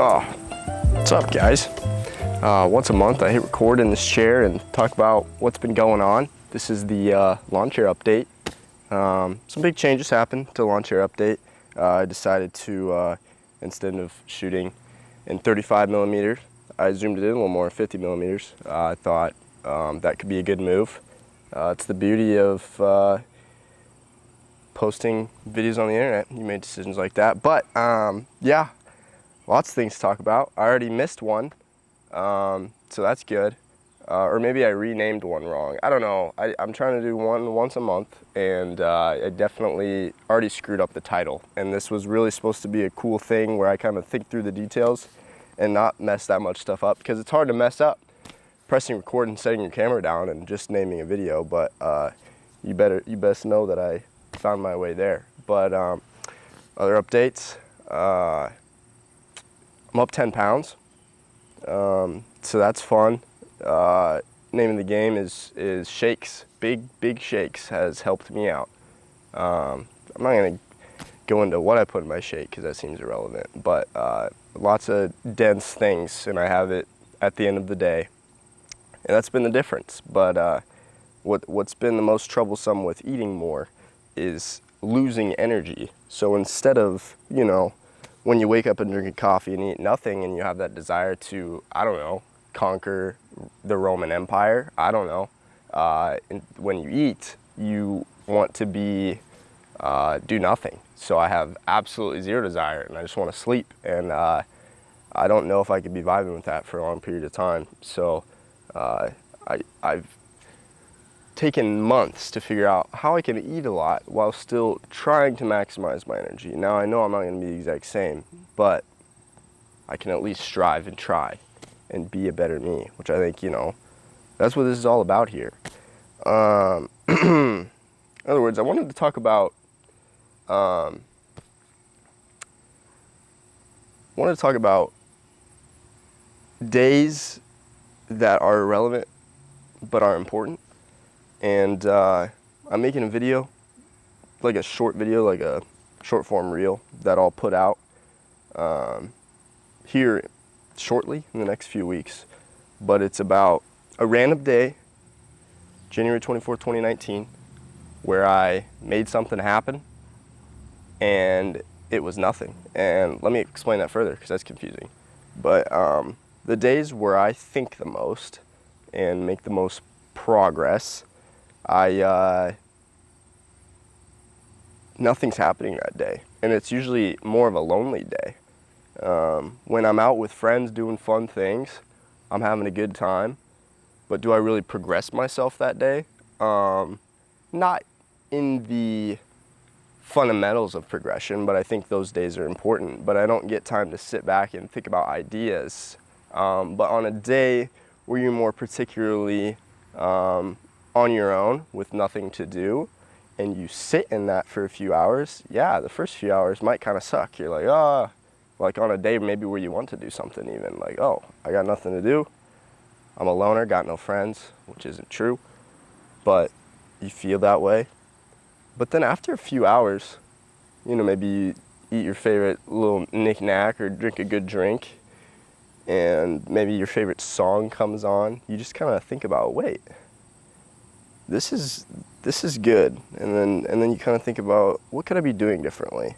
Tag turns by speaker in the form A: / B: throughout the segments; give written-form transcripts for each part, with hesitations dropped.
A: Oh, what's up, guys? Once a month I hit record in this chair and talk about what's been going on. This is the Lawnchair update. Some big changes happened to Lawnchair update. I decided to, instead of shooting in 35 millimeters, I zoomed it in a little more, 50 millimeters. I thought that could be a good move. It's the beauty of posting videos on the internet. You made decisions like that. But yeah, lots of things to talk about. I already missed one, so that's good. Or maybe I renamed one wrong. I don't know. I'm trying to do one once a month, and I definitely already screwed up the title. And this was really supposed to be a cool thing where I kind of think through the details and not mess that much stuff up, because it's hard to mess up pressing record and setting your camera down and just naming a video. But you best know that I found my way there. But other updates, I'm up 10 pounds, so that's fun. Name of the game is shakes. Big shakes has helped me out. I'm not gonna go into what I put in my shake because that seems irrelevant, but lots of dense things, and I have it at the end of the day, and that's been the difference. But what's been the most troublesome with eating more is losing energy. So instead of, when you wake up and drink a coffee and eat nothing and you have that desire to, I don't know, conquer the Roman Empire, I don't know, when you eat, you want to do nothing. So I have absolutely zero desire and I just want to sleep. And I don't know if I could be vibing with that for a long period of time. So I've taken months to figure out how I can eat a lot while still trying to maximize my energy. Now I know I'm not going to be the exact same, but I can at least strive and try and be a better me, which I think, that's what this is all about here. In other words, I wanted to talk about days that are irrelevant but are important. And I'm making a video, like a short video, like a short form reel that I'll put out here shortly in the next few weeks. But it's about a random day, January 24th, 2019, where I made something happen and it was nothing. And let me explain that further because that's confusing. But the days where I think the most and make the most progress, nothing's happening that day, and it's usually more of a lonely day. When I'm out with friends doing fun things, I'm having a good time, but do I really progress myself that day? Not in the fundamentals of progression, but I think those days are important, but I don't get time to sit back and think about ideas. But on a day where you're more particularly on your own with nothing to do, and you sit in that for a few hours, yeah, the first few hours might kind of suck. You're like, like on a day maybe where you want to do something even, like, oh, I got nothing to do. I'm a loner, got no friends, which isn't true, but you feel that way. But then after a few hours, maybe you eat your favorite little knick-knack or drink a good drink, and maybe your favorite song comes on. You just kind of think about, wait, this is good, and then you kind of think about, what could I be doing differently?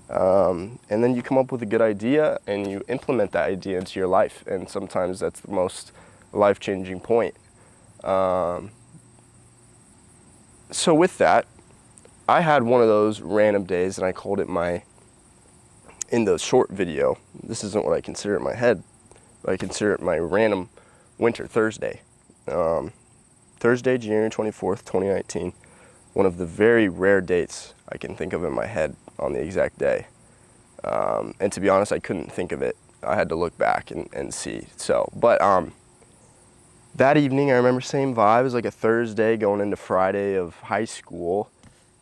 A: And then you come up with a good idea and you implement that idea into your life, and sometimes that's the most life-changing point. So with that, I had one of those random days, and I called it in the short video, this isn't what I consider in my head, but I consider it my random winter Thursday. Thursday, January 24th, 2019, one of the very rare dates I can think of in my head on the exact day. And to be honest, I couldn't think of it. I had to look back and see. But that evening, I remember same vibe. It was like a Thursday going into Friday of high school.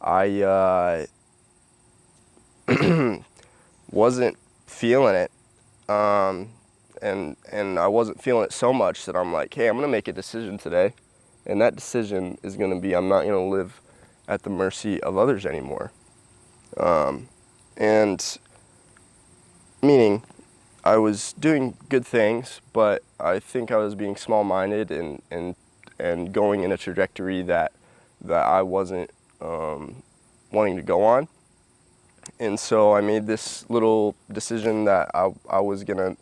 A: I wasn't feeling it. And I wasn't feeling it so much that I'm like, hey, I'm going to make a decision today. And that decision is going to be, I'm not going to live at the mercy of others anymore. And meaning, I was doing good things, but I think I was being small-minded and going in a trajectory that I wasn't wanting to go on. And so I made this little decision that I was gonna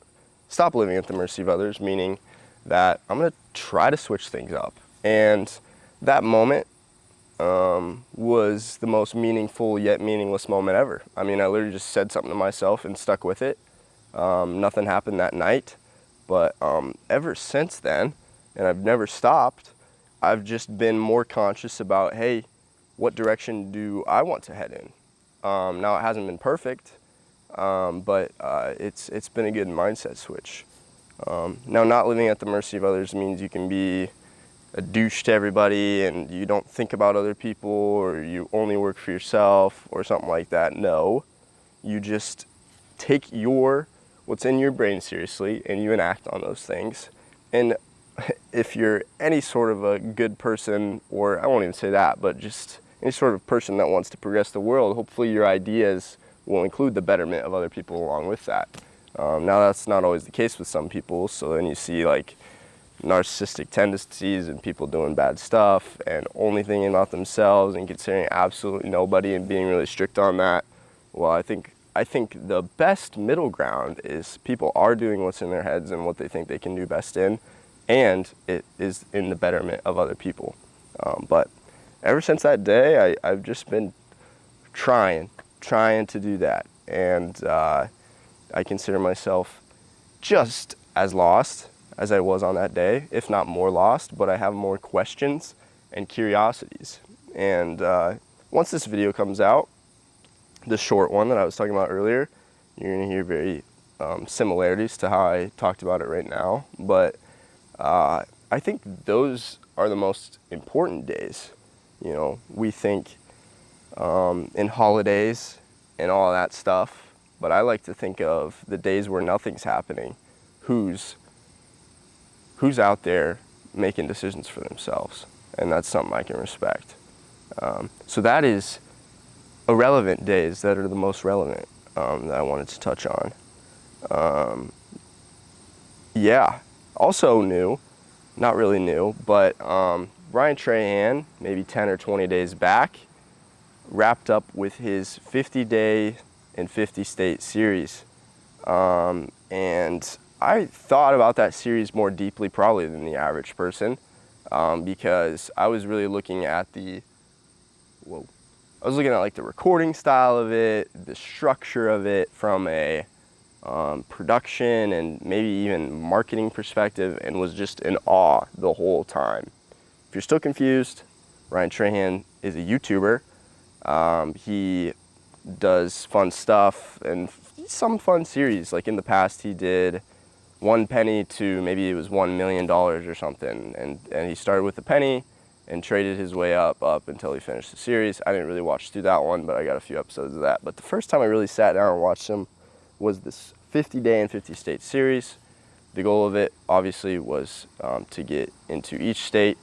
A: stop living at the mercy of others, meaning that I'm gonna try to switch things up. And that moment was the most meaningful yet meaningless moment ever. I mean, I literally just said something to myself and stuck with it. Nothing happened that night, but ever since then, and I've never stopped, I've just been more conscious about, hey, what direction do I want to head in? Now it hasn't been perfect, but it's been a good mindset switch. Now, not living at the mercy of others means you can be a douche to everybody and you don't think about other people, or you only work for yourself or something like that. No, you just take what's in your brain seriously and you enact on those things. And if you're any sort of a good person, or I won't even say that, but just any sort of person that wants to progress the world, hopefully your ideas will include the betterment of other people along with that. Now that's not always the case with some people, so then you see like narcissistic tendencies and people doing bad stuff and only thinking about themselves and considering absolutely nobody and being really strict on that. Well, I think the best middle ground is people are doing what's in their heads and what they think they can do best in, and it is in the betterment of other people. But ever since that day, I've just been trying to do that, and I consider myself just as lost as I was on that day, if not more lost, but I have more questions and curiosities. And once this video comes out, the short one that I was talking about earlier, you're gonna hear very similarities to how I talked about it right now. But I think those are the most important days. You know, we think in holidays and all that stuff, but I like to think of the days where nothing's happening. Who's out there making decisions for themselves, and that's something I can respect. So that is irrelevant days that are the most relevant that I wanted to touch on. Yeah, also new, not really new, but Ryan Trahan, maybe 10 or 20 days back, wrapped up with his 50-day and 50-state series. And I thought about that series more deeply probably than the average person, because I was really looking at like the recording style of it, the structure of it from a production and maybe even marketing perspective, and was just in awe the whole time. If you're still confused, Ryan Trahan is a YouTuber. He does fun stuff and some fun series. Like in the past, he did 1 penny to maybe it was $1 million or something, and he started with a penny and traded his way up until he finished the series. I didn't really watch through that one, but I got a few episodes of that. But the first time I really sat down and watched him was this 50-day and 50-state series. The goal of it obviously was to get into each state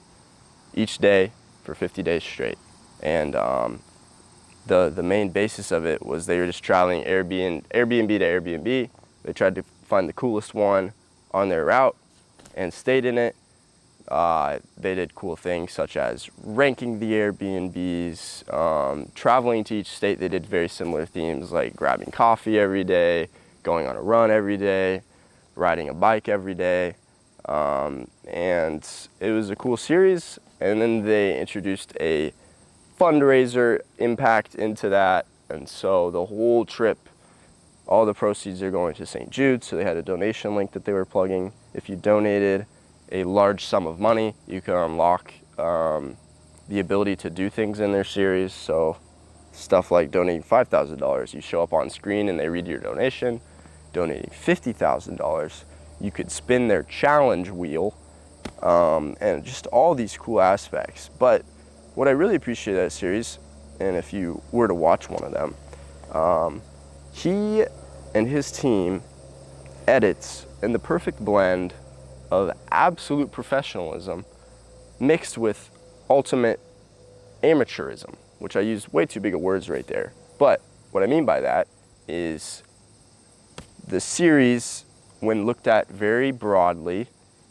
A: each day for 50 days straight. And the main basis of it was they were just traveling Airbnb to Airbnb. They tried to find the coolest one on their route and stayed in it. They did cool things such as ranking the Airbnbs, traveling to each state. They did very similar themes like grabbing coffee every day, going on a run every day, riding a bike every day. And it was a cool series. And then they introduced a fundraiser impact into that. And so the whole trip, all the proceeds are going to St. Jude. So they had a donation link that they were plugging. If you donated a large sum of money, you can unlock the ability to do things in their series. So stuff like donating $5,000, you show up on screen and they read your donation. Donating $50,000, you could spin their challenge wheel, and just all these cool aspects. But what I really appreciate that series, and if you were to watch one of them, he and his team edits in the perfect blend of absolute professionalism mixed with ultimate amateurism, which I use way too big of words right there. But what I mean by that is The series, when looked at very broadly,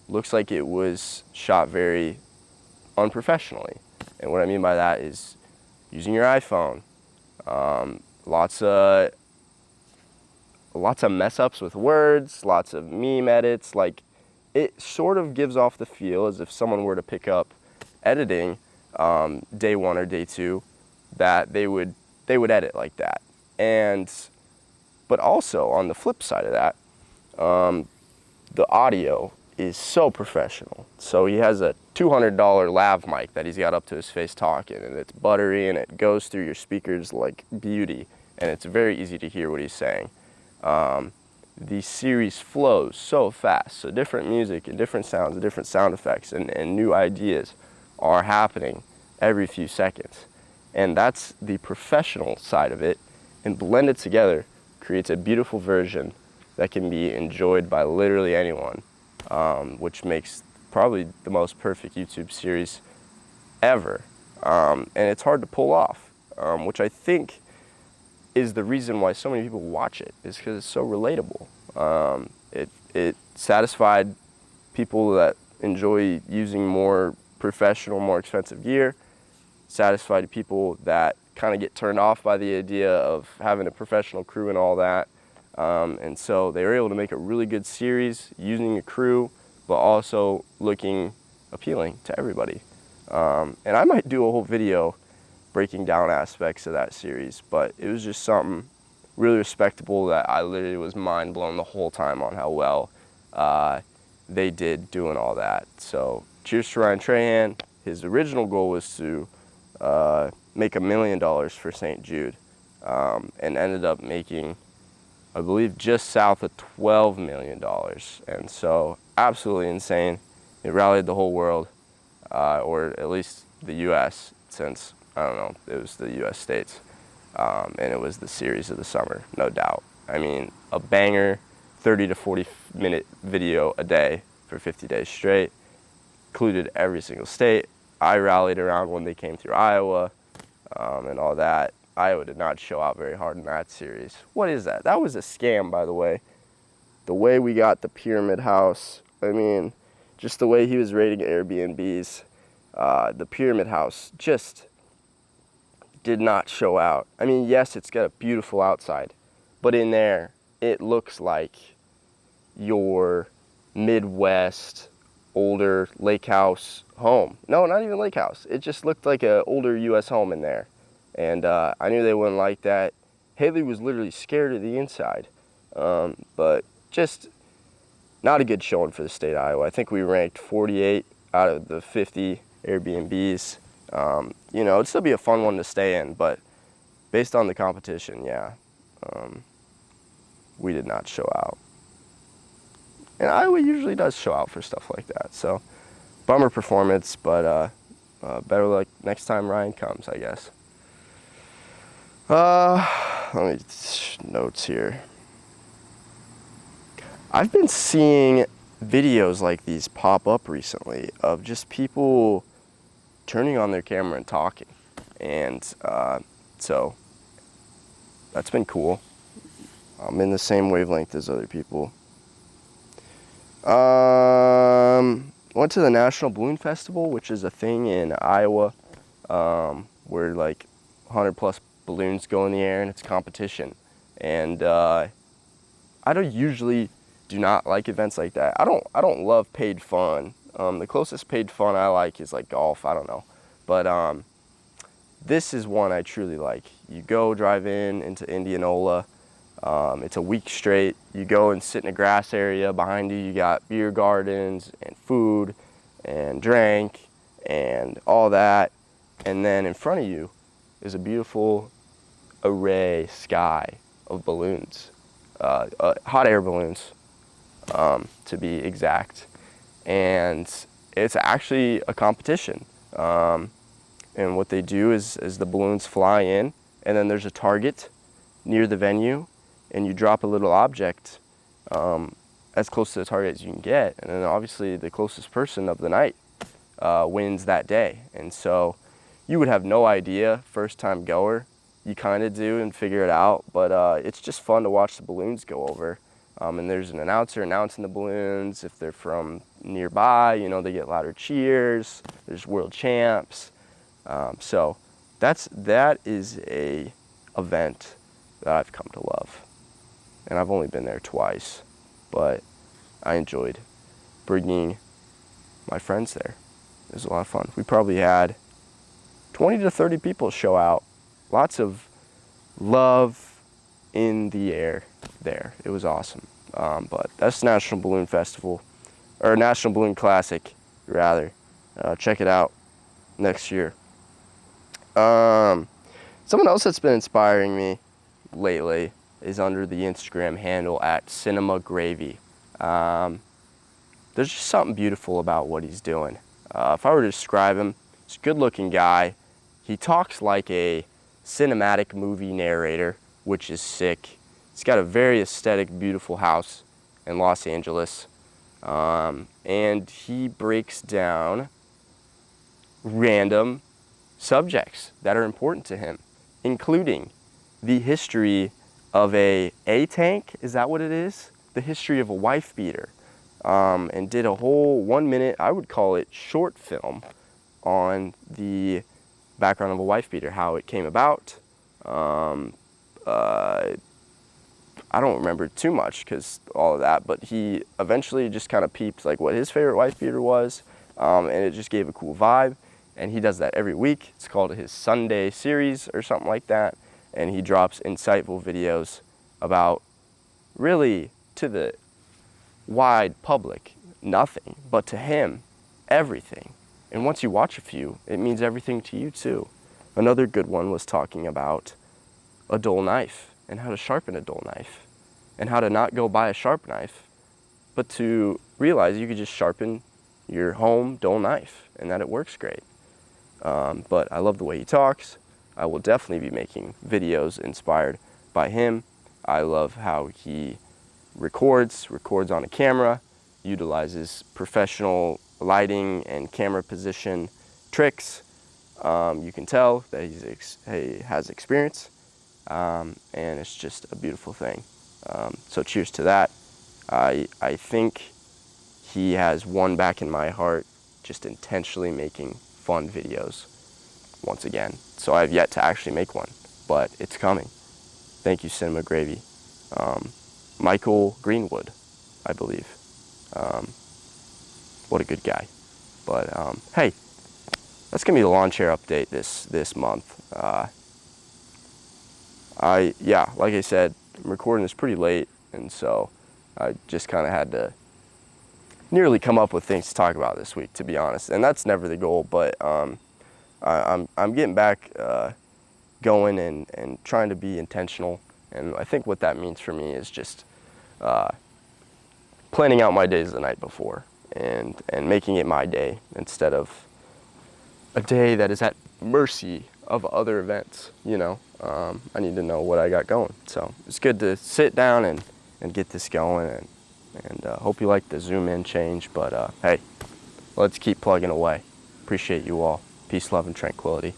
A: looks like it was shot very unprofessionally. And what I mean by that is using your iPhone, lots of mess ups with words, lots of meme edits. Like, it sort of gives off the feel as if someone were to pick up editing day one or day two, that they would edit like that. But also on the flip side of that, the audio is so professional. So he has a $200 lav mic that he's got up to his face talking, and it's buttery and it goes through your speakers like beauty, and it's very easy to hear what he's saying. The series flows so fast, so different music and different sounds and different sound effects and new ideas are happening every few seconds. And that's the professional side of it, and blended together creates a beautiful version that can be enjoyed by literally anyone, which makes probably the most perfect YouTube series ever. And it's hard to pull off, which I think is the reason why so many people watch it, is because it's so relatable. It satisfied people that enjoy using more professional, more expensive gear, satisfied people that kind of get turned off by the idea of having a professional crew and all that. And so they were able to make a really good series using a crew, but also looking appealing to everybody. And I might do a whole video breaking down aspects of that series, but it was just something really respectable that I literally was mind blown the whole time on how well they did doing all that. So cheers to Ryan Trahan. His original goal was to make $1 million for St. Jude, and ended up making, I believe, just south of $12 million. And so absolutely insane. It rallied the whole world, or at least the US, since, I don't know, it was the US states. And it was the series of the summer, no doubt. I mean, a banger 30 to 40 minute video a day for 50 days straight, included every single state. I rallied around when they came through Iowa, and all that. Iowa did not show out very hard in that series. What is that? That was a scam, by the way. The way we got the Pyramid House, I mean, just the way he was rating Airbnbs, the Pyramid House just did not show out. I mean, yes, it's got a beautiful outside, but in there, it looks like your Midwest, older lake house home. No, not even lake house. It just looked like an older US home in there. And I knew they wouldn't like that. Haley was literally scared of the inside. But just not a good showing for the state of Iowa. I think we ranked 48 out of the 50 Airbnbs. You know, it'd still be a fun one to stay in, but based on the competition, yeah, we did not show out. And Iowa usually does show out for stuff like that. So, bummer performance, but better luck next time Ryan comes, I guess. Let me notes here. I've been seeing videos like these pop up recently of just people turning on their camera and talking. And so that's been cool. I'm in the same wavelength as other people. Went to the National Balloon Festival, which is a thing in Iowa, where like 100 plus balloons go in the air and it's competition. And I usually do not like events like that. I don't love paid fun. The closest paid fun I like is like golf, I don't know. But this is one I truly like. You go drive into Indianola. It's a week straight. You go and sit in a grass area. Behind you, you got beer gardens and food and drink and all that. And then in front of you is a beautiful array sky of balloons, hot air balloons, to be exact. And it's actually a competition. And what they do is the balloons fly in, and then there's a target near the venue, and you drop a little object as close to the target as you can get. And then obviously the closest person of the night wins that day. And so you would have no idea, first time goer. You kind of do and figure it out, but it's just fun to watch the balloons go over. And there's an announcer announcing the balloons. If they're from nearby, you know, they get louder cheers. There's world champs. So that is a event that I've come to love. And I've only been there twice, but I enjoyed bringing my friends there. It was a lot of fun. We probably had 20 to 30 people show out. Lots of love in the air there. It was awesome. But that's National Balloon Festival, or National Balloon Classic, rather. Check it out next year. Someone else that's been inspiring me lately is under the Instagram handle at Cinema Gravy. There's just something beautiful about what he's doing. If I were to describe him, he's a good-looking guy. He talks like a cinematic movie narrator, which is sick. He's got a very aesthetic, beautiful house in Los Angeles. And he breaks down random subjects that are important to him, including the history of a tank, is that what it is? The history of a wife beater. And did a whole 1 minute, I would call it short film, on the background of a wife beater, how it came about. I don't remember too much because all of that, but he eventually just kind of peeped like what his favorite wife beater was, and it just gave a cool vibe. And he does that every week. It's called his Sunday series or something like that. And he drops insightful videos about, really, to the wide public, nothing, but to him, everything. And once you watch a few, it means everything to you too. Another good one was talking about a dull knife and how to sharpen a dull knife and how to not go buy a sharp knife, but to realize you could just sharpen your home dull knife and that it works great. But I love the way he talks. I will definitely be making videos inspired by him. I love how he records on a camera, utilizes professional lighting and camera position tricks. You can tell that he has experience, and it's just a beautiful thing. So cheers to that. I think he has one back in my heart, just intentionally making fun videos once again. So I have yet to actually make one, but it's coming. Thank you, Cinema Gravy. Michael Greenwood, I believe. What a good guy. But hey, that's gonna be the Lawnchair update this month. Like I said, I'm recording this pretty late, and so I just kind of had to nearly come up with things to talk about this week, to be honest. And that's never the goal, but I'm getting back going and trying to be intentional. And I think what that means for me is just planning out my days the night before and making it my day instead of a day that is at mercy of other events, you know. I need to know what I got going. So it's good to sit down and get this going, and hope you like the zoom in change. But hey, let's keep plugging away. Appreciate you all. Peace, love, and tranquility.